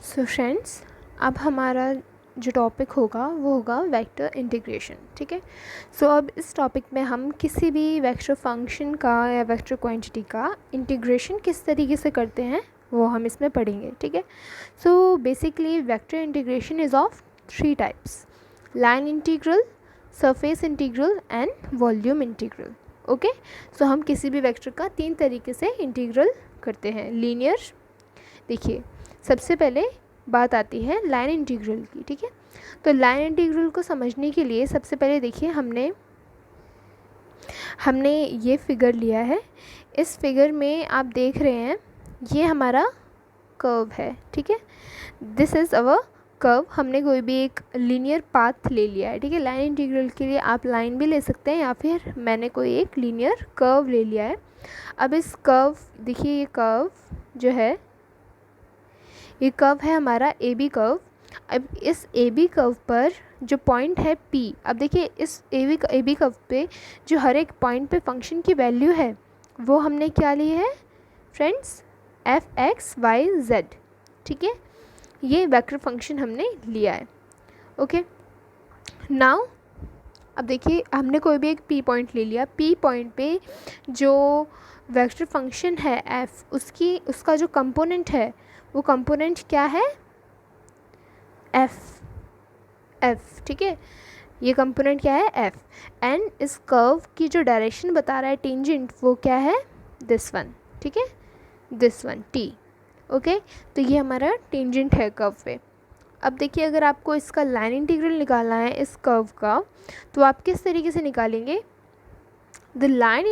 So friends, अब हमारा जो टॉपिक होगा वो होगा वेक्टर इंटीग्रेशन। ठीक है। सो अब इस टॉपिक में हम किसी भी वेक्टर फंक्शन का या वेक्टर क्वांटिटी का इंटीग्रेशन किस तरीके से करते हैं वो हम इसमें पढ़ेंगे। ठीक है। So basically vector integration is of 3 types: line integral, surface integral and volume integral. Okay. So हम किसी भी वेक्टर का 3 तरीके से इंटीग्रल करते हैं। लीनियर, देखिए सबसे पहले बात आती है लाइन इंटीग्रल की। ठीक है। तो लाइन इंटीग्रल को समझने के लिए सबसे पहले देखिए हमने ये फिगर लिया है। इस फिगर में आप देख रहे हैं ये हमारा कर्व है। ठीक है। This is our curve. हमने कोई भी एक लीनियर पाथ ले लिया है। ठीक है। लाइन इंटीग्रल के लिए आप लाइन भी ले सकते हैं या फिर मैंने कोई एक लीनियर कर्व ले लिया है। अब इस कर्व, देखिए ये कर्व जो है, ये कर्व है हमारा ए बी कर्व। अब इस ए बी कर्व पर जो पॉइंट है P, अब देखिए इस ए बी कर्व पे जो हर एक पॉइंट पे फंक्शन की वैल्यू है वो हमने क्या ली है friends, F X Y Z. ठीक है। ये वेक्टर फंक्शन हमने लिया है। ओके। नाउ अब देखिए हमने कोई भी एक P पॉइंट ले लिया। P पॉइंट पे जो वेक्टर फंक्शन है f, उसका जो कंपोनेंट है वो कंपोनेंट क्या है, f। ठीक है। ये कंपोनेंट क्या है, f। एंड इस कर्व की जो डायरेक्शन बता रहा है टेंजेंट, वो क्या है, दिस वन। ठीक है, दिस वन t। ओके। तो ये हमारा टेंजेंट है कर्व पे। अब देखिए अगर आपको इसका लाइन इंटीग्रल निकालना है इस कर्व का, तो आप किस तरीके से निकालेंगे, the line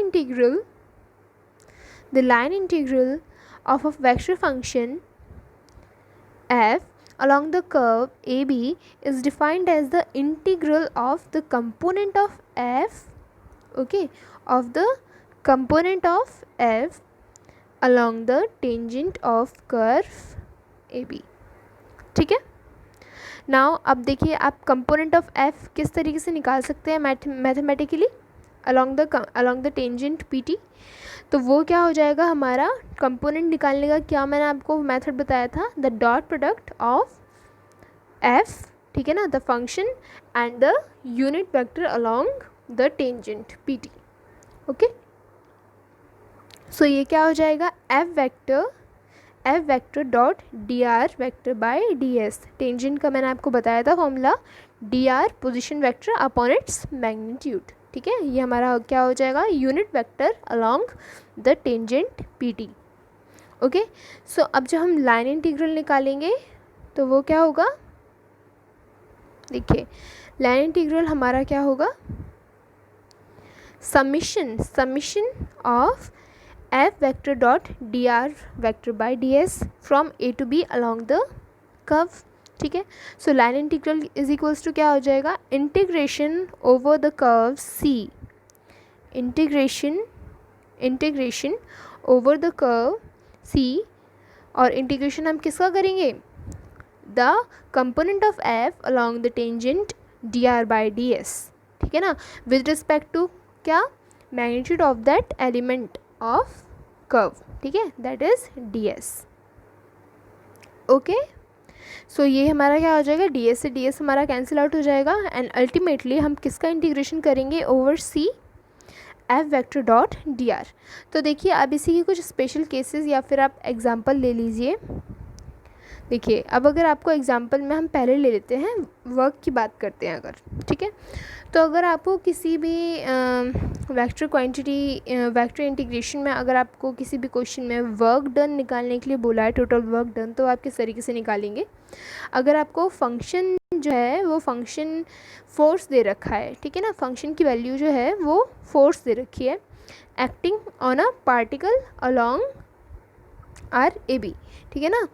integral of a vector function f along the curve AB is defined as the integral of the component of f, okay, of the component of f along the tangent of curve AB। ठीक है। Now अब देखिए आप component of f किस तरीके से निकाल सकते हैं mathematically, along the tangent PT। तो वो क्या हो जाएगा, हमारा कंपोनेंट निकालने का क्या मैंने आपको मेथड बताया था, the dot product of f, ठीक है ना, the function and the unit vector along the tangent PT। Okay. So ये क्या हो जाएगा, f vector dot dr vector by ds। Tangent का मैंने आपको बताया था formula, dr position vector upon its magnitude. ठीक है। ये हमारा क्या हो जाएगा, unit vector along the tangent PT। Okay. So अब जब हम लाइन इंटीग्रल निकालेंगे तो वो क्या होगा, देखिए लाइन इंटीग्रल हमारा क्या होगा, summation of f vector dot dr vector by ds from a to b along the curve. ठीक है। So line integral is equals to क्या हो जाएगा, integration over the curve C, integration over the curve C। और integration हम किसका करेंगे, the component of f along the tangent dr by ds। ठीक है ना, विद रिस्पेक्ट टू क्या, magnitude of that element of curve. ठीक है, that is ds। Okay. So ये हमारा क्या हो जाएगा, ds से ds हमारा कैंसिल आउट हो जाएगा एंड अल्टीमेटली हम किसका इंटीग्रेशन करेंगे, over C f vector dot dr। तो देखिए अब इसी की कुछ स्पेशल केसेस या फिर आप एग्जांपल ले लीजिए। देखिए अब अगर आपको एग्जांपल में हम पहले ले लेते हैं, वर्क की बात करते हैं अगर, ठीक है। तो अगर आपको किसी भी वेक्टर इंटीग्रेशन में अगर आपको किसी भी क्वेश्चन में वर्क डन निकालने के लिए बोला है, टोटल वर्क डन, तो आप किस तरीके से निकालेंगे। अगर आपको फंक्शन जो है वो फंक्शन फोर्स दे रखा है, ठीक है ना, फंक्शन की वैल्यू जो है वो फोर्स दे रखी है, acting on a particle along R A B. ठीक है ना,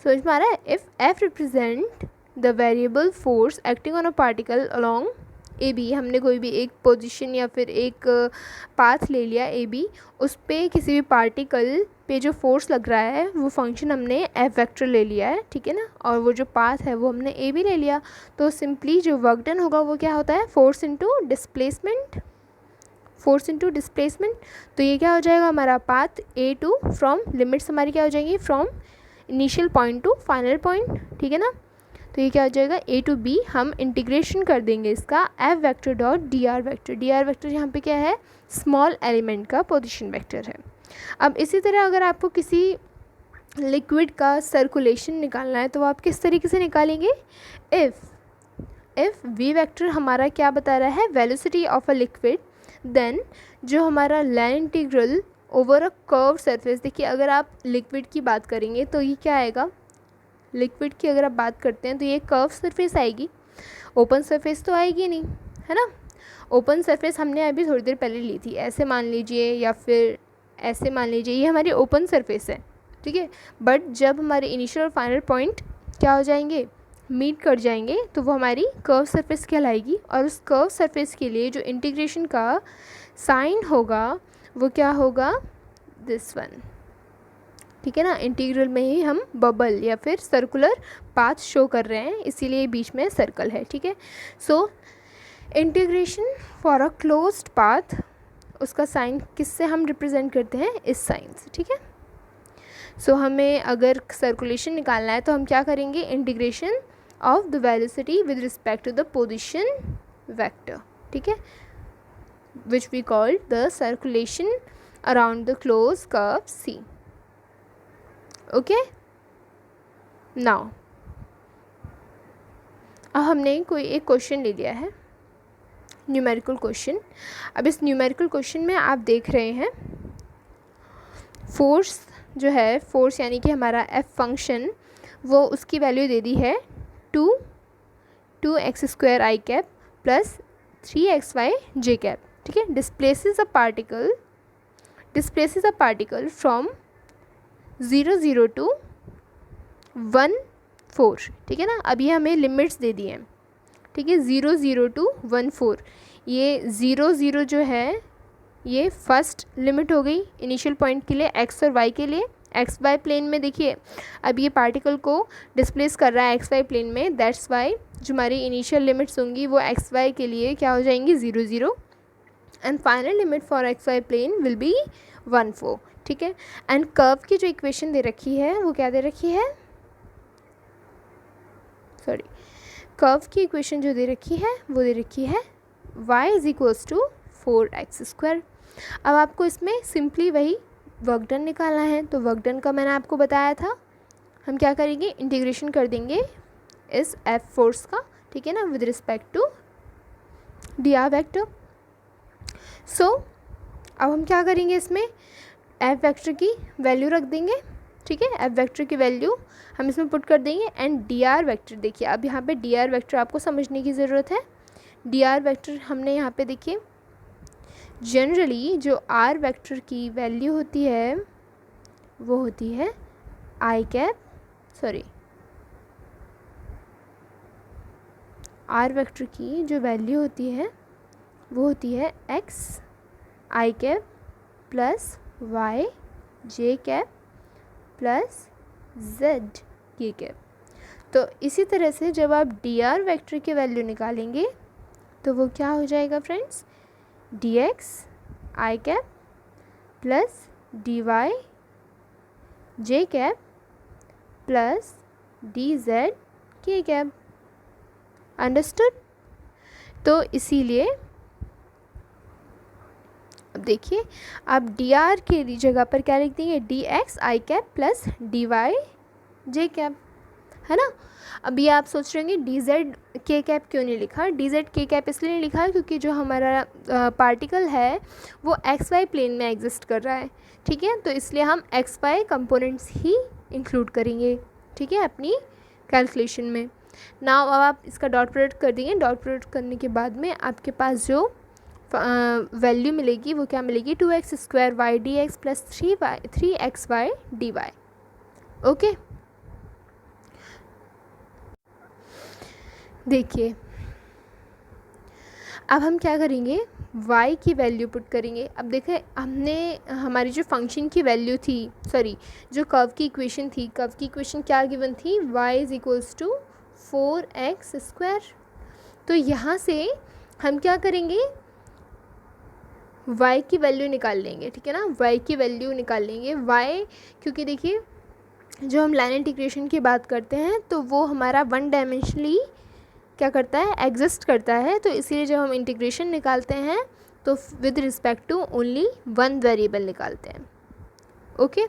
समझ में आ रहा है। If f represent the variable force acting on a particle along A B, हमने कोई भी एक पोजीशन या फिर एक पाथ ले लिया ए बी, उस पर किसी भी पार्टिकल पे जो फोर्स लग रहा है वो फंक्शन हमने f वेक्टर ले लिया है। ठीक है ना, और वो जो पाथ है वो हमने ए बी ले लिया। तो सिंपली जो वर्क डन होगा वो क्या होता है, फोर्स इनटू डिस्प्लेसमेंट। तो ये क्या हो जाएगा हमारा path A to, from limits हमारी क्या हो जाएंगी, from initial point to final point, ठीक है ना। तो ये क्या हो जाएगा, ए टू बी हम इंटीग्रेशन कर देंगे इसका F vector dot D R vector. D R vector यहाँ पे क्या है, स्मॉल एलिमेंट का पोजीशन वेक्टर है। अब इसी तरह अगर आपको किसी लिक्विड का सर्कुलेशन निकालना है तो वो आप किस तरीके से निकालेंगे, इफ़ वी वेक्टर हमारा क्या बता रहा है, velocity of a liquid, then जो हमारा line integral over a curve surface. देखिए अगर आप लिक्विड की बात करेंगे तो ये क्या आएगा, लिक्विड की अगर आप बात करते हैं तो ये कर्व सरफेस आएगी, ओपन सरफेस तो आएगी नहीं, है ना। ओपन सरफेस हमने अभी थोड़ी देर पहले ली थी, ऐसे मान लीजिए या फिर ऐसे मान लीजिए, ये हमारी ओपन सरफेस है, ठीक है। बट जब हमारे इनिशियल और फाइनल पॉइंट क्या हो जाएंगे, मीट कर जाएंगे, तो वो हमारी कर्व सरफेस कहलाएगी। और उस कर्व सरफेस के लिए जो इंटीग्रेशन का साइन होगा वो क्या होगा, दिस वन, ठीक है ना। इंटीग्रल में ही हम बबल या फिर सर्कुलर पाथ शो कर रहे हैं, इसीलिए बीच में सर्कल है, ठीक है। So integration for a closed path, उसका साइन किससे हम रिप्रेजेंट करते हैं, इस साइन से, ठीक है। सो हमें अगर सर्कुलेशन निकालना है तो हम क्या करेंगे, integration of the velocity with respect to the position vector, ठीक है, which we called the circulation around the close curve C. Okay, now अब हमने कोई एक क्वेश्चन ले लिया है, न्यूमेरिकल क्वेश्चन। अब इस न्यूमेरिकल क्वेश्चन में आप देख रहे हैं फोर्स जो है, फोर्स यानी कि हमारा एफ फंक्शन, वो उसकी वैल्यू दे दी है 2x² आई कैप प्लस 3xy जे कैप, ठीक है। Displaces a particle from 0 0 to 1 4, ठीक है ना। अब ये हमें लिमिट्स दे दी हैं, ठीक है, 0 0 to 1 4। ये 0 0 जो है ये फर्स्ट लिमिट हो गई इनिशियल पॉइंट के लिए, एक्स और वाई के लिए। एक्स वाई प्लेन में देखिए अब ये पार्टिकल को डिस्प्लेस कर रहा है एक्स वाई प्लेन में, दैट्स वाई जो हमारी इनिशियल लिमिट्स होंगी वो एक्स वाई के लिए क्या हो जाएंगी, 0 0, and final limit for X Y plane will be 1 4, ठीक है। एंड कर्व की जो इक्वेशन दे रखी है वो क्या दे रखी है, सॉरी, कर्व की इक्वेशन जो दे रखी है वो दे रखी है y is equals to 4x²। अब आपको इसमें सिंपली वही वर्क डन निकालना है, तो वर्क डन का मैंने आपको बताया था, हम क्या करेंगे, इंटीग्रेशन कर देंगे इस एफ फोर्स का, ठीक है ना, with respect to D R vector. So अब हम क्या करेंगे, इसमें एफ वेक्टर की वैल्यू रख देंगे, ठीक है, एफ वेक्टर की वैल्यू हम इसमें पुट कर देंगे। एंड डी आर वेक्टर, देखिए अब यहाँ पे डी आर वेक्टर आपको समझने की ज़रूरत है। डी आर वेक्टर हमने यहाँ पे देखिए जनरली जो आर वेक्टर की वैल्यू होती है वो होती है आई कैप, सॉरी, आर वेक्टर की जो वैल्यू होती है वो होती है एक्स आई कैप प्लस वाई जे कैप प्लस जेड के कैप। तो इसी तरह से जब आप डी आर वेक्टर की वैल्यू निकालेंगे तो वो क्या हो जाएगा फ्रेंड्स, डी एक्स आई कैप प्लस डी वाई जे कैप प्लस डी जेड के कैप। अंडरस्टूड। तो इसीलिए अब देखिए आप डी आर के जगह पर क्या लिख देंगे, डी एक्स आई कैप प्लस डी वाई जे कैप, है ना। अभी आप सोच रहे होंगे डी जेड के कैप क्यों नहीं लिखा, डी जेड के कैप इसलिए नहीं लिखा क्योंकि जो हमारा पार्टिकल है वो एक्स वाई प्लेन में एग्जिस्ट कर रहा है, ठीक है, तो इसलिए हम एक्स वाई कंपोनेंट्स ही इंक्लूड करेंगे, ठीक है, अपनी कैलकुलेशन में। नाउ अब आप इसका डॉट प्रोडक्ट कर देंगे, डॉट प्रोडक्ट करने के बाद में आपके पास जो वैल्यू मिलेगी वो क्या मिलेगी, 2x² Y D X plus 3xy D Y. Okay, देखिए अब हम क्या करेंगे, y की वैल्यू पुट करेंगे। अब देखें हमने हमारी जो फंक्शन की वैल्यू थी, सॉरी जो कर्व की इक्वेशन थी, कर्व की इक्वेशन क्या गिवन थी, y is equals to 4x²। तो यहाँ से हम क्या करेंगे, y की वैल्यू निकाल लेंगे, ठीक है ना, y की वैल्यू निकाल लेंगे। y क्योंकि देखिए जो हम लाइन इंटीग्रेशन की बात करते हैं तो वो हमारा वन डायमेंशनली क्या करता है, एग्जिस्ट करता है। तो इसीलिए जब हम इंटीग्रेशन निकालते हैं तो with respect to only one variable निकालते हैं। ओके,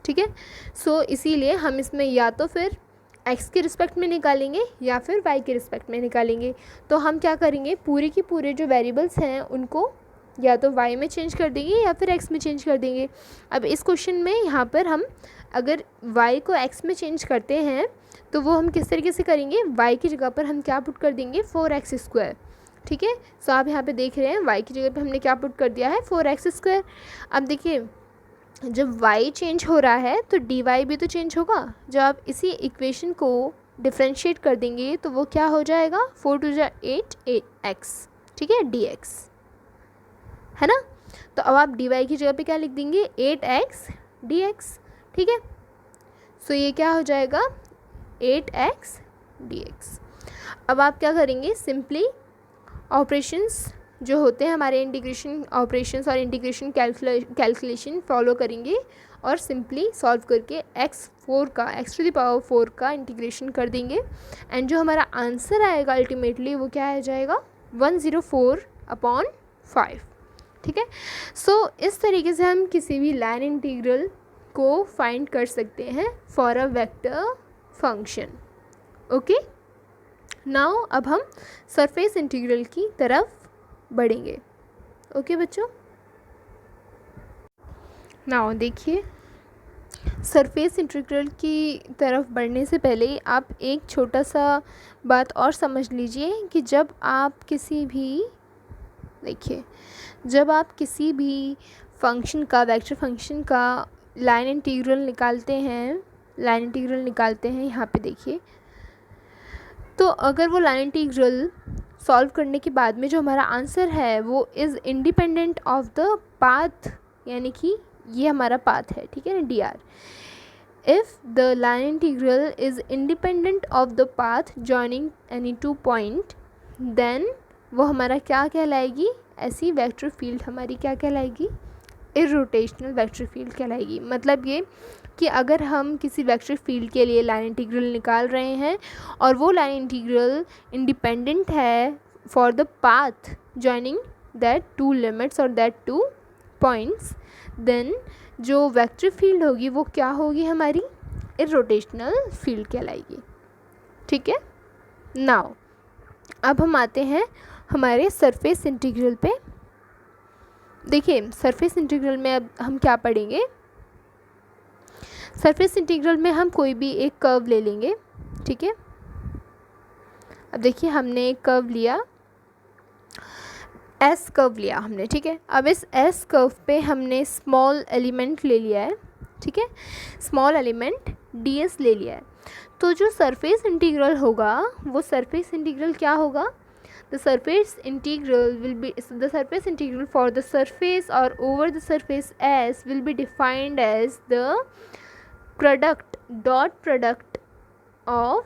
ठीक है। सो इसीलिए हम इसमें या तो फिर x के रिस्पेक्ट में निकालेंगे या फिर y के रिस्पेक्ट में निकालेंगे। तो हम क्या करेंगे, पूरे के पूरे जो वेरिएबल्स हैं उनको या तो y में चेंज कर देंगे या फिर x में चेंज कर देंगे। अब इस क्वेश्चन में यहाँ पर हम अगर y को x में चेंज करते हैं तो वो हम किस तरीके से करेंगे, y की जगह पर हम क्या पुट कर देंगे, 4x²। ठीक है, सो आप यहाँ पे देख रहे हैं y की जगह पे हमने क्या पुट कर दिया है, 4x²। अब देखिए जब y चेंज हो रहा है तो dy भी तो चेंज होगा। जब आप इसी इक्वेशन को डिफ्रेंशिएट कर देंगे तो वो क्या हो जाएगा, 4 2 8x, ठीक है, dx, है ना। तो अब आप dy की जगह पे क्या लिख देंगे, 8x dx, ठीक है। सो ये क्या हो जाएगा, 8x dx। अब आप क्या करेंगे, सिंपली ऑपरेशंस जो होते हैं हमारे इंटीग्रेशन ऑपरेशंस और इंटीग्रेशन कैलकुलेशन फॉलो करेंगे और सिंपली सॉल्व करके x टू द पावर 4 का इंटीग्रेशन कर देंगे। एंड जो हमारा आंसर आएगा अल्टीमेटली वो क्या आ जाएगा, 104/5, ठीक है। सो इस तरीके से हम किसी भी लाइन इंटीग्रल को फाइंड कर सकते हैं for a vector function. Okay, now अब हम सरफेस इंटीग्रल की तरफ बढ़ेंगे। ओके बच्चों, नाउ देखिए सरफेस इंटीग्रल की तरफ बढ़ने से पहले आप एक छोटा सा बात और समझ लीजिए कि जब आप किसी भी फंक्शन का, वेक्टर फंक्शन का लाइन इंटीग्रल निकालते हैं यहाँ पे देखिए, तो अगर वो लाइन इंटीग्रल सॉल्व करने के बाद में जो हमारा आंसर है वो is independent of the path, यानी कि ये हमारा पाथ है, ठीक है ना, dr। If the line integral is independent of the path joining any two point, then वो हमारा क्या कहलाएगी, ऐसी वेक्टर फील्ड हमारी क्या कहलाएगी, इर्रोटेशनल वेक्टर फील्ड कहलाएगी। मतलब ये कि अगर हम किसी वेक्टर फील्ड के लिए लाइन इंटीग्रल निकाल रहे हैं और वो लाइन इंटीग्रल इंडिपेंडेंट है for the path joining that to limits और दैट टू पॉइंट्स, देन जो वेक्टर फील्ड होगी वो क्या होगी, हमारी इर्रोटेशनल फील्ड कहलाएगी, ठीक है। नाउ अब हम आते हैं हमारे सरफेस इंटीग्रल पे। देखिए सरफेस इंटीग्रल में अब हम क्या पढ़ेंगे, सरफेस इंटीग्रल में हम कोई भी एक कर्व ले लेंगे, ठीक है। अब देखिए हमने एक कर्व लिया, एस कर्व लिया हमने, ठीक है। अब इस एस कर्व पे हमने स्मॉल एलिमेंट ले लिया है, ठीक है, स्मॉल एलिमेंट ds ले लिया है। तो जो सरफेस इंटीग्रल होगा वो सरफेस इंटीग्रल क्या होगा, the surface integral for the surface or over the surface S will be defined as the dot product of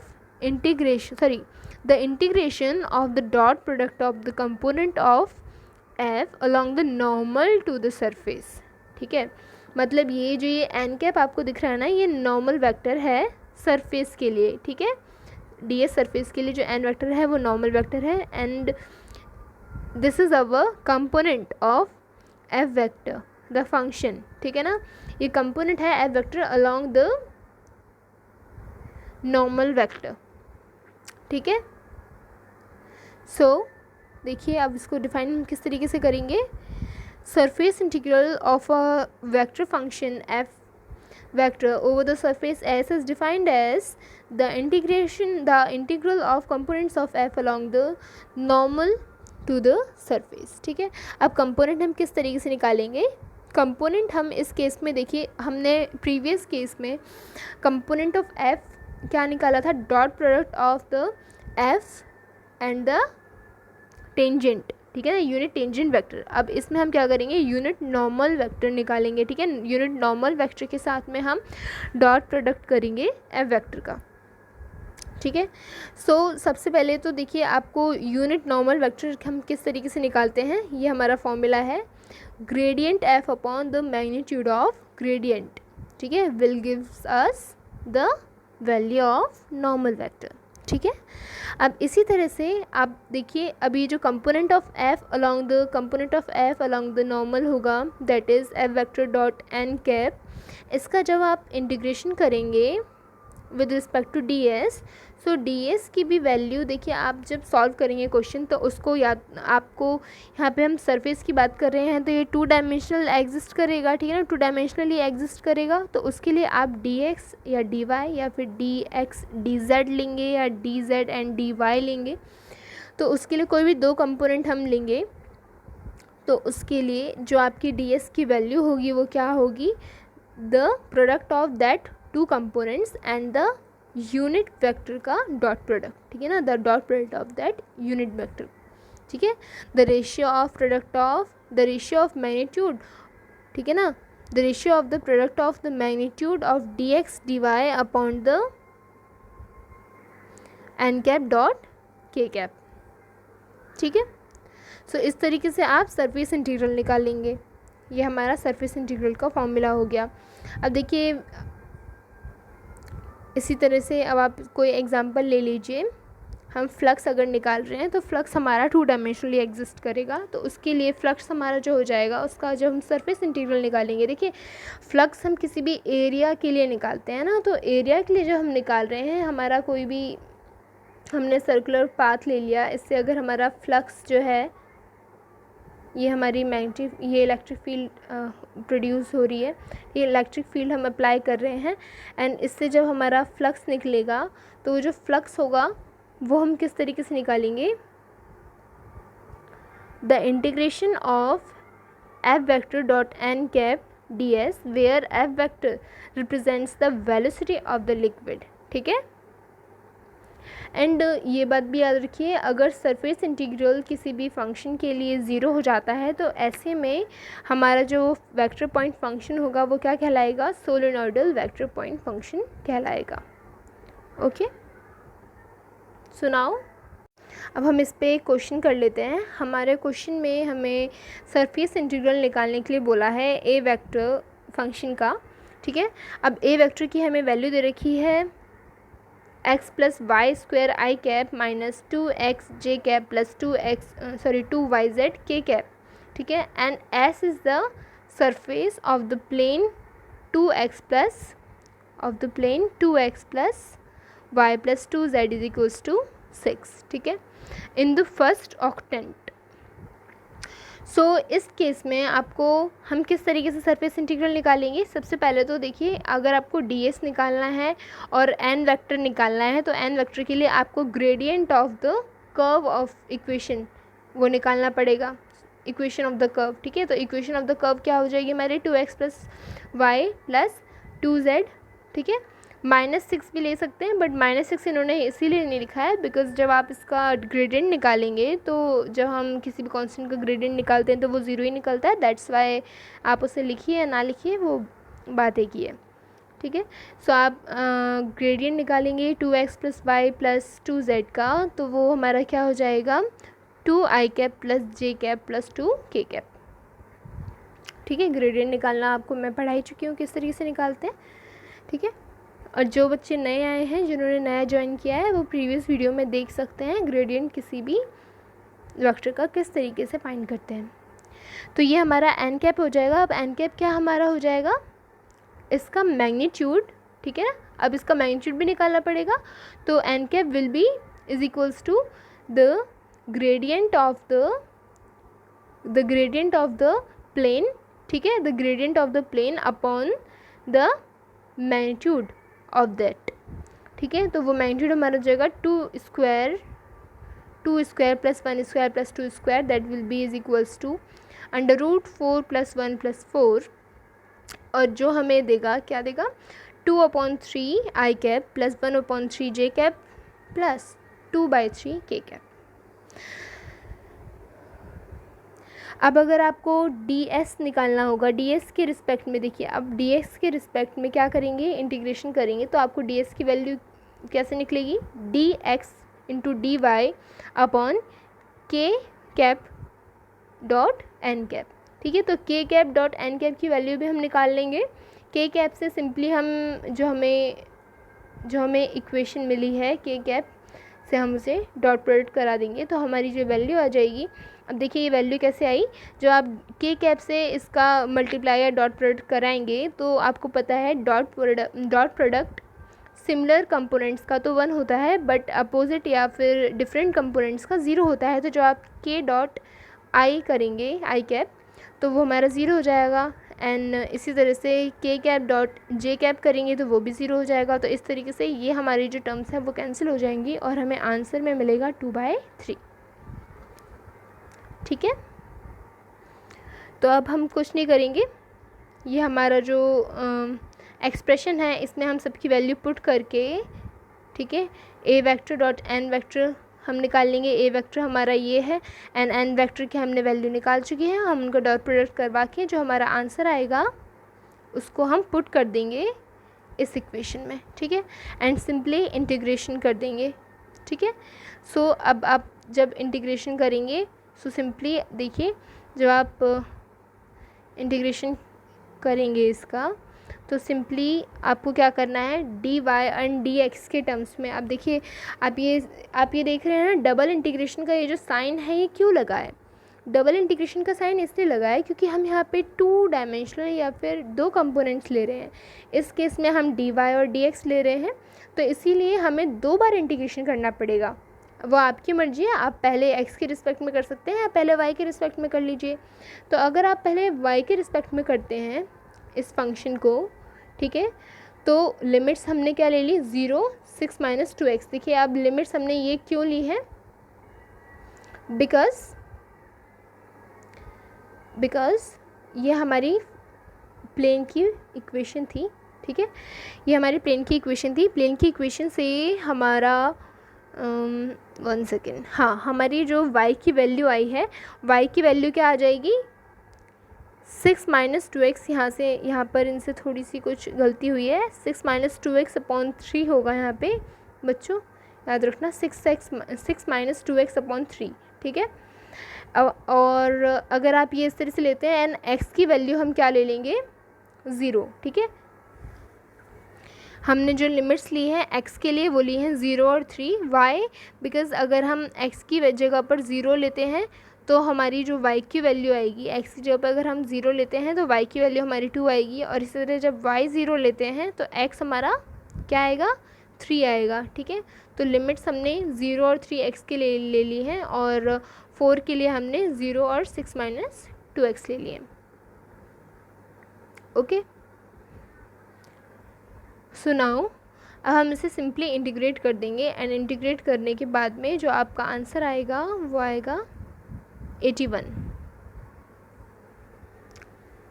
the integration of the dot product of the component of F along the normal to the surface, ठीक है। मतलब ये जो ये n cap आपको दिख रहा है ना, ये नॉर्मल वेक्टर है सरफेस के लिए, ठीक है। ds सरफेस के लिए जो n वेक्टर है वो नॉर्मल वेक्टर है and this is our component of f vector the function, ठीक है ना। ये कंपोनेंट है f vector along the normal vector, ठीक है। सो देखिए अब इसको डिफाइन हम किस तरीके से करेंगे, surface integral of a vector function f vector over the surface S is defined as the integral of components of f along the normal to the surface, ठीक है। अब कंपोनेंट हम किस तरीके से निकालेंगे, कंपोनेंट हम इस केस में देखिए हमने प्रीवियस केस में कंपोनेंट ऑफ f क्या निकाला था, dot product of the f and the tangent, ठीक है ना, यूनिट टेंजेंट वेक्टर। अब इसमें हम क्या करेंगे, यूनिट नॉर्मल वेक्टर निकालेंगे, ठीक है। यूनिट नॉर्मल वेक्टर के साथ में हम डॉट प्रोडक्ट करेंगे एफ वेक्टर का, ठीक है। सो सबसे पहले तो देखिए आपको यूनिट नॉर्मल वेक्टर हम किस तरीके से निकालते हैं, ये हमारा फॉर्मूला है gradient F upon the magnitude of gradient, ठीक है, will gives us the value of normal vector. ठीक है, अब इसी तरह से आप देखिए, अभी जो component of F along the normal होगा, that is F vector dot N cap. इसका जब आप इंटीग्रेशन करेंगे with respect to D S, so D S की भी वैल्यू देखिए, आप जब सॉल्व करेंगे क्वेश्चन तो उसको याद, आपको यहाँ पे हम सरफेस की बात कर रहे हैं तो ये 2 डायमेंशनल एग्जिस्ट करेगा, ठीक है ना, 2 डायमेंशनली एग्जिस्ट करेगा। तो उसके लिए आप डी एक्स या डी वाई या फिर डी एक्स डी जेड लेंगे या D Z and D Y लेंगे। तो उसके लिए कोई भी 2 कंपोनेंट हम लेंगे, तो उसके लिए जो आपकी डी एस की वैल्यू होगी वो क्या होगी, the product of that 2 components and the unit vector का डॉट प्रोडक्ट, ठीक है ना, the dot product of that unit vector. ठीक है, the ratio of product of the ratio of magnitude, ठीक है ना, the ratio of the product of the magnitude of D X D Y upon the N cap dot K cap. ठीक है, सो इस तरीके से आप सरफेस इंटीग्रल निकालेंगे। ये हमारा सरफेस इंटीग्रल का फॉर्मूला हो गया। अब देखिए, इसी तरह से अब आप कोई एग्जांपल ले लीजिए, हम फ्लक्स अगर निकाल रहे हैं तो फ्लक्स हमारा 2 डायमेंशनली एग्जिस्ट करेगा। तो उसके लिए फ्लक्स हमारा जो हो जाएगा, उसका जब हम सरफेस इंटीग्रल निकालेंगे, देखिए फ्लक्स हम किसी भी एरिया के लिए निकालते हैं ना, तो एरिया के लिए जो हम निकाल रहे हैं, हमारा कोई भी हमने सर्कुलर पाथ ले लिया, इससे अगर हमारा फ्लक्स जो है, ये हमारी ये इलेक्ट्रिक फील्ड प्रोड्यूस हो रही है, ये इलेक्ट्रिक फील्ड हम अप्लाई कर रहे हैं, एंड इससे जब हमारा फ्लक्स निकलेगा तो वो जो फ्लक्स होगा वो हम किस तरीके से निकालेंगे, the integration of F vector dot N cap D S, where F vector represents the velocity of the liquid. ठीक है, एंड ये बात भी याद रखिए, अगर सरफेस इंटीग्रल किसी भी फंक्शन के लिए 0 हो जाता है तो ऐसे में हमारा जो वेक्टर पॉइंट फंक्शन होगा वो क्या कहलाएगा, सोलेनॉइडल वेक्टर पॉइंट फंक्शन कहलाएगा। ओके, सो नाउ अब हम इस पे क्वेश्चन कर लेते हैं। हमारे क्वेश्चन में हमें सरफेस इंटीग्रल निकालने के लिए बोला है ए वेक्टर फंक्शन का। ठीक है, अब ए वेक्टर की हमें वैल्यू दे रखी है x plus Y square I cap minus 2x J cap plus 2y z K cap. ठीक है, and s is the surface of the plane 2x plus y plus 2z is equals to 6। ठीक है, in the first octant. So इस case में आपको हम किस तरीके से सरफेस इंटीग्रल निकालेंगे, सबसे पहले तो देखिए, अगर आपको ds निकालना है और n वेक्टर निकालना है, तो n वेक्टर के लिए आपको gradient of the curve of equation वो निकालना पड़ेगा, इक्वेशन ऑफ द कर्व। ठीक है, तो इक्वेशन ऑफ द कर्व क्या हो जाएगी हमारी, 2x plus Y plus 2z। ठीक है, -6 भी ले सकते हैं, बट -6 इन्होंने इसीलिए नहीं लिखा है बिकॉज जब आप इसका ग्रेडियंट निकालेंगे, तो जब हम किसी भी कांस्टेंट का ग्रेडियंट निकालते हैं तो वो 0 ही निकलता है। दैट्स वाई आप उसे लिखिए या ना लिखिए, वो बात एक ही है। ठीक है, सो आप ग्रेडियंट निकालेंगे 2x plus Y plus 2z का, तो वो हमारा क्या हो जाएगा, 2i कैप प्लस जे कैप प्लस 2k कैप। ठीक है, ग्रेडियंट निकालना आपको मैं पढ़ा ही चुकी हूँ किस तरीके से निकालते हैं। ठीक है, और जो बच्चे नए आए हैं, जिन्होंने नया ज्वाइन किया है, वो प्रीवियस वीडियो में देख सकते हैं ग्रेडियंट किसी भी वेक्टर का किस तरीके से फाइंड करते हैं। तो ये हमारा एन कैप हो जाएगा। अब एन कैप क्या हमारा हो जाएगा, इसका मैग्नीट्यूड। ठीक है ना, अब इसका मैग्नीट्यूड भी निकालना पड़ेगा, तो N cap will be is equals to the gradient of the plane. ठीक है, the gradient of the plane upon the magnitude of that. ठीक है, तो वो मैग्नीट्यूड हमारा हो जाएगा 2 square plus 1 square plus 2 square, that will be is equals to √4 plus 1 plus 4, और जो हमें देगा, क्या देगा, 2/3 I cap plus 1/3 J cap plus 2/3 के कैप। अब अगर आपको ds निकालना होगा, ds के रिस्पेक्ट में, देखिए अब ds के रिस्पेक्ट में क्या करेंगे, इंटीग्रेशन करेंगे, तो आपको ds की वैल्यू कैसे निकलेगी, dx into D Y upon K cap dot N cap. ठीक है, तो K cap dot N cap की वैल्यू भी हम निकाल लेंगे। के कैप से सिंपली हम जो हमें इक्वेशन मिली है के कैप से हम उसे डॉट प्रोडक्ट करा देंगे तो हमारी जो वैल्यू आ जाएगी। अब देखिए ये वैल्यू कैसे आई, जो आप के कैप से इसका मल्टीप्लाई या डॉट प्रोडक्ट कराएंगे तो आपको पता है डॉट प्रोडक्ट सिमिलर कंपोनेंट्स का तो 1 होता है, बट अपोजिट या फिर डिफरेंट कंपोनेंट्स का 0 होता है। तो जो आप के डॉट आई करेंगे आई कैप तो वो हमारा 0 हो जाएगा, एंड इसी तरह से के कैप डॉट जे कैप करेंगे तो वो भी 0 हो जाएगा। तो इस तरीके से ये हमारी जो टर्म्स हैं वो कैंसिल हो जाएंगी और हमें आंसर में मिलेगा 2/3। ठीक है, तो अब हम कुछ नहीं करेंगे, ये हमारा जो एक्सप्रेशन है इसमें हम सबकी वैल्यू पुट करके, ठीक है, ए वेक्टर डॉट एन वेक्टर हम निकाल लेंगे। ए वेक्टर हमारा ये है एंड एन वेक्टर की हमने वैल्यू निकाल चुकी है। हम उनको डॉट प्रोडक्ट करवा के जो हमारा आंसर आएगा उसको हम पुट कर देंगे इस इक्वेशन में, ठीक है, एंड सिंपली इंटीग्रेशन कर देंगे। ठीक है, सो अब आप जब इंटीग्रेशन करेंगे सो सिंपली देखिए, जब आप इंटीग्रेशन करेंगे इसका तो सिंपली आपको क्या करना है, D Y and D X के टर्म्स में। अब देखिए आप ये देख रहे हैं ना, डबल इंटीग्रेशन का ये जो साइन है ये क्यों लगा है। डबल इंटीग्रेशन का साइन इसलिए लगा है क्योंकि हम यहाँ पे 2 डायमेंशनल या फिर 2 कंपोनेंट्स ले रहे हैं। इस केस में हम डी वाई और डी एक्स ले रहे हैं, तो इसीलिए हमें 2 बार इंटीग्रेशन करना पड़ेगा। वो आपकी मर्ज़ी है, आप पहले x के रिस्पेक्ट में कर सकते हैं या पहले y के रिस्पेक्ट में कर लीजिए। तो अगर आप पहले y के रिस्पेक्ट में करते हैं इस फंक्शन को, ठीक है, तो लिमिट्स हमने क्या ले ली, 0 6 - 2x। देखिए अब लिमिट्स हमने ये क्यों ली है, बिकॉज ये हमारी प्लेन की इक्वेशन थी। ठीक है, ये हमारी प्लेन की इक्वेशन थी। प्लेन की इक्वेशन से हमारा 1 सेकेंड, हाँ, हमारी जो y की वैल्यू आई है, y की वैल्यू क्या आ जाएगी, 6 - 2x। यहाँ पर इनसे थोड़ी सी कुछ गलती हुई है, 6 - 2x/3 होगा यहाँ पे बच्चों, याद रखना, 6 - 2x/3। ठीक है, और अगर आप ये इस तरह से लेते हैं एंड x की वैल्यू हम क्या ले लेंगे, 0। ठीक है, हमने जो लिमिट्स ली हैं x के लिए वो ली हैं 0 और 3। वाई, बिकॉज़ अगर हम x की जगह पर 0 लेते हैं तो हमारी जो y की वैल्यू आएगी, x की जगह पर अगर हम 0 लेते हैं तो y की वैल्यू हमारी 2 आएगी, और इसी तरह जब y 0 लेते हैं तो x हमारा क्या आएगा, 3 आएगा। ठीक है, तो लिमिट्स हमने 0 और 3 x के लिए ले ली हैं और 4 के लिए हमने 0 और 6 - 2x ले लिए। ओके, सो नाउ अब हम इसे सिंपली इंटीग्रेट कर देंगे एंड इंटीग्रेट करने के बाद में जो आपका आंसर आएगा वो आएगा 81।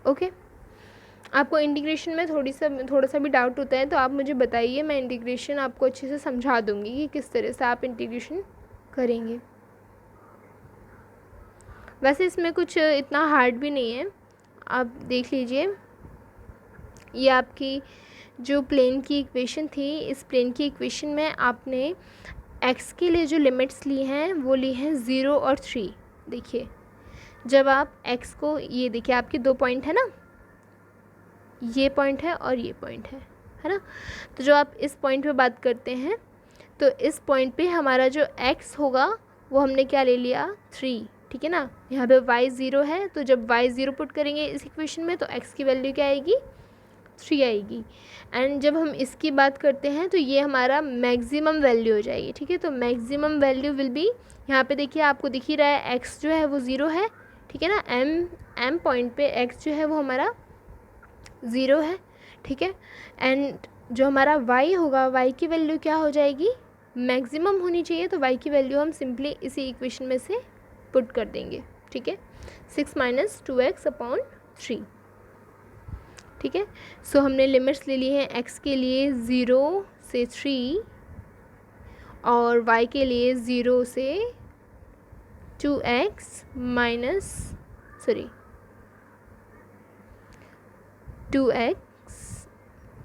ओके, आपको इंटीग्रेशन में थोड़ा सा भी डाउट होता है तो आप मुझे बताइए, मैं इंटीग्रेशन आपको अच्छे से समझा दूंगी कि किस तरह से आप इंटीग्रेशन करेंगे। वैसे इसमें कुछ इतना हार्ड भी नहीं है, आप देख लीजिए। ये आपकी जो प्लेन की इक्वेशन थी, इस प्लेन की इक्वेशन में आपने x के लिए जो लिमिट्स ली हैं वो ली हैं 0 और 3। देखिए जब आप x को, ये देखिए आपके 2 पॉइंट है ना, ये पॉइंट है और ये पॉइंट है ना, तो जो आप इस पॉइंट पे बात करते हैं तो इस पॉइंट पे हमारा जो x होगा वो हमने क्या ले लिया, 3। ठीक है ना, यहाँ पे y 0 है, तो जब y 0 पुट करेंगे इस इक्वेशन में तो x की वैल्यू क्या आएगी, 3 आएगी। एंड जब हम इसकी बात करते हैं तो ये हमारा मैक्सिमम वैल्यू हो जाएगी। ठीक है, तो मैक्सिमम वैल्यू विल बी, यहाँ पे देखिए आपको दिख ही रहा है x जो है वो 0 है। ठीक है ना, m पॉइंट पे x जो है वो हमारा 0 है। ठीक है, एंड जो हमारा y होगा, y की वैल्यू क्या हो जाएगी, मैक्सिमम होनी चाहिए, तो y की वैल्यू हम सिंपली इसी इक्वेशन में से पुट कर देंगे। ठीक है, 6 - 2x/3। ठीक है, सो हमने लिमिट्स ले ली हैं x के लिए 0 से 3 और y के लिए 0 से 2x minus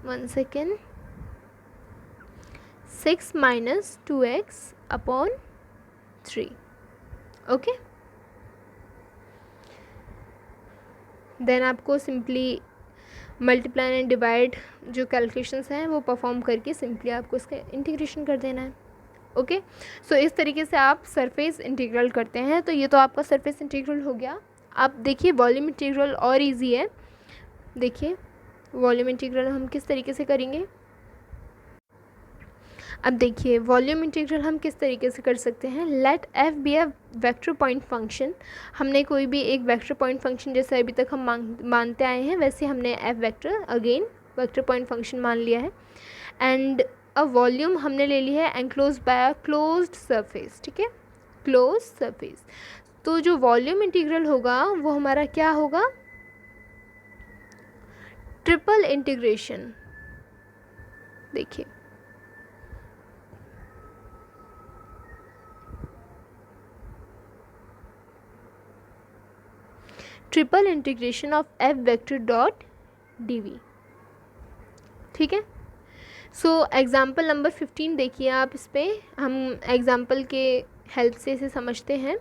1 second, 6 - 2x/3। Okay, then आपको सिंपली मल्टीप्लाई एंड डिवाइड जो कैलकुलेशंस हैं वो परफॉर्म करके सिंपली आपको इसका इंटीग्रेशन कर देना है। ओके, सो इस तरीके से आप सरफेस इंटीग्रल करते हैं। तो ये तो आपका सरफेस इंटीग्रल हो गया। आप देखिए वॉल्यूम इंटीग्रल और इजी है। देखिए वॉल्यूम इंटीग्रल हम किस तरीके से करेंगे। अब देखिए वॉल्यूम इंटीग्रल हम किस तरीके से कर सकते हैं। Let F be a vector point function. हमने कोई भी एक वेक्टर पॉइंट फंक्शन जैसे अभी तक हम मानते आए हैं वैसे हमने F vector again vector point function मान लिया है। एंड अ वॉल्यूम हमने ले ली है enclose by a closed surface. ठीक है, क्लोज सरफेस। तो जो वॉल्यूम इंटीग्रल होगा वो हमारा क्या होगा, ट्रिपल इंटीग्रेशन। देखिए triple integration of F vector dot D V. ठीक है, सो एग्जाम्पल नंबर 15 देखिए आप। इस पर हम एग्जाम्पल के हेल्प से इसे समझते हैं।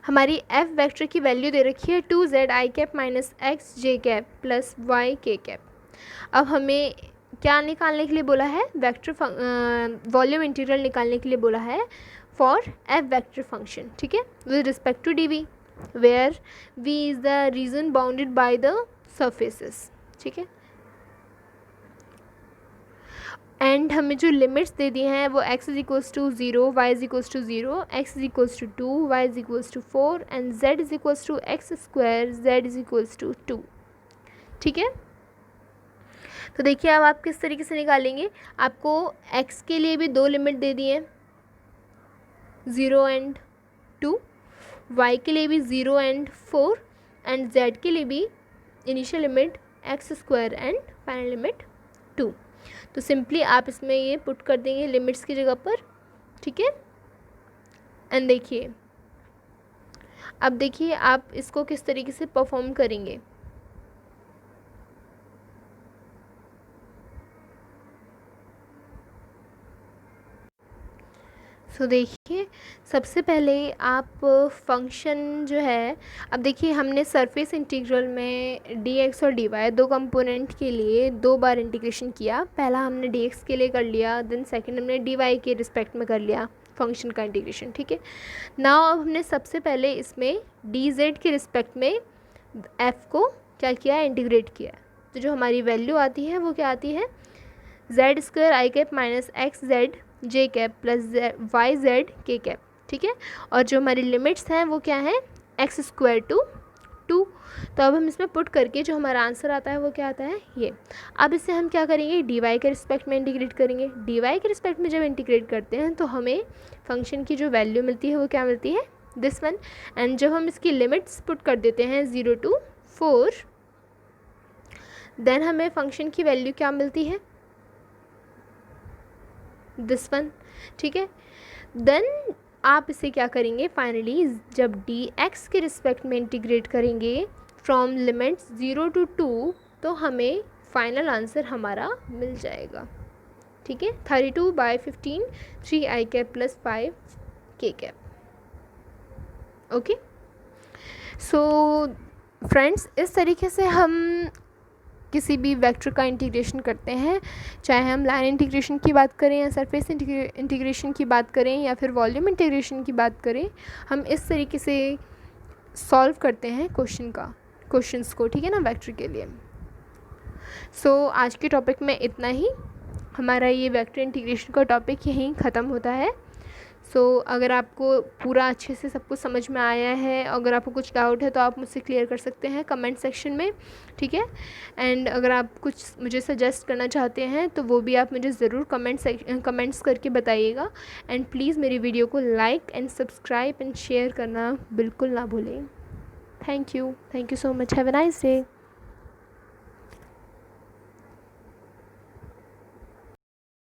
हमारी एफ वेक्टर की वैल्यू दे रखी है 2z i cap minus X J cap plus Y K cap. अब हमें क्या निकालने के लिए बोला है, वेक्टर वॉल्यूम इंटीग्रल निकालने के लिए बोला है फॉर एफ वेक्टर फंक्शन। ठीक है, with respect to D V where V is the region bounded by the surfaces. ठीक है, एंड हमें जो लिमिट्स दे दी हैं वो x is equals to 0, y is equals to 0, x is equals to 2, y is equals to 4 and z is equals to X square, z is equals to 2। ठीक है, तो देखिए अब आप किस तरीके से निकालेंगे। आपको x के लिए भी दो लिमिट दे दी हैं 0 एंड 2, y के लिए भी 0 एंड 4 एंड z के लिए भी initial limit x square and final limit 2। तो सिंपली आप इसमें ये पुट कर देंगे लिमिट्स की जगह पर। ठीक है, एंड देखिए अब देखिए आप इसको किस तरीके से परफॉर्म करेंगे। सो देखिए सबसे पहले आप फंक्शन जो है, अब देखिए हमने सरफेस इंटीग्रल में dx और dy दो कंपोनेंट के लिए दो बार इंटीग्रेशन किया। पहला हमने dx के लिए कर लिया, देन सेकंड हमने dy के रिस्पेक्ट में कर लिया फंक्शन का इंटीग्रेशन। ठीक है, नाउ अब हमने सबसे पहले इसमें dz के रिस्पेक्ट में f को क्या किया, इंटीग्रेट किया। तो जो हमारी वैल्यू आती है वो क्या आती है, z square I cap minus x Z J cap plus Y Z के कैप। ठीक है, और जो हमारी लिमिट्स हैं वो क्या है, एक्स स्क्वायर टू 2। तो अब हम इसमें पुट करके जो हमारा आंसर आता है वो क्या आता है, ये। अब इससे हम क्या करेंगे, डी वाई के रिस्पेक्ट में इंटीग्रेट करेंगे। डी वाई के रिस्पेक्ट में जब इंटीग्रेट करते हैं तो हमें फंक्शन की जो वैल्यू मिलती है वो क्या मिलती है, दिस वन। एंड जब हम इसकी लिमिट्स पुट कर देते हैं 0 to 4, देन हमें फंक्शन की वैल्यू क्या मिलती है, दिस वन। ठीक है, देन आप इसे क्या करेंगे, फाइनली जब डी एक्स के रिस्पेक्ट में इंटीग्रेट करेंगे फ्रॉम लिमिट्स 0 to 2 तो हमें फाइनल आंसर हमारा मिल जाएगा। ठीक है, 32/15 3 आई कैप प्लस 5 के कैप। ओके, सो फ्रेंड्स इस तरीके से हम किसी भी वेक्टर का इंटीग्रेशन करते हैं, चाहे हम लाइन इंटीग्रेशन की बात करें या सरफेस इंटीग्रेशन की बात करें या फिर वॉल्यूम इंटीग्रेशन की बात करें, हम इस तरीके से सॉल्व करते हैं क्वेश्चंस को। ठीक है ना, वेक्टर के लिए। सो आज के टॉपिक में इतना ही। हमारा ये वेक्टर इंटीग्रेशन का टॉपिक यहीं ख़त्म होता है। सो अगर आपको पूरा अच्छे से सब कुछ समझ में आया है, अगर आपको कुछ डाउट है तो आप मुझसे क्लियर कर सकते हैं कमेंट सेक्शन में। ठीक है, एंड अगर आप कुछ मुझे सजेस्ट करना चाहते हैं तो वो भी आप मुझे ज़रूर कमेंट्स करके बताइएगा। एंड प्लीज़ मेरी वीडियो को like and subscribe and share करना बिल्कुल ना भूलें। Thank you so much, have a nice day.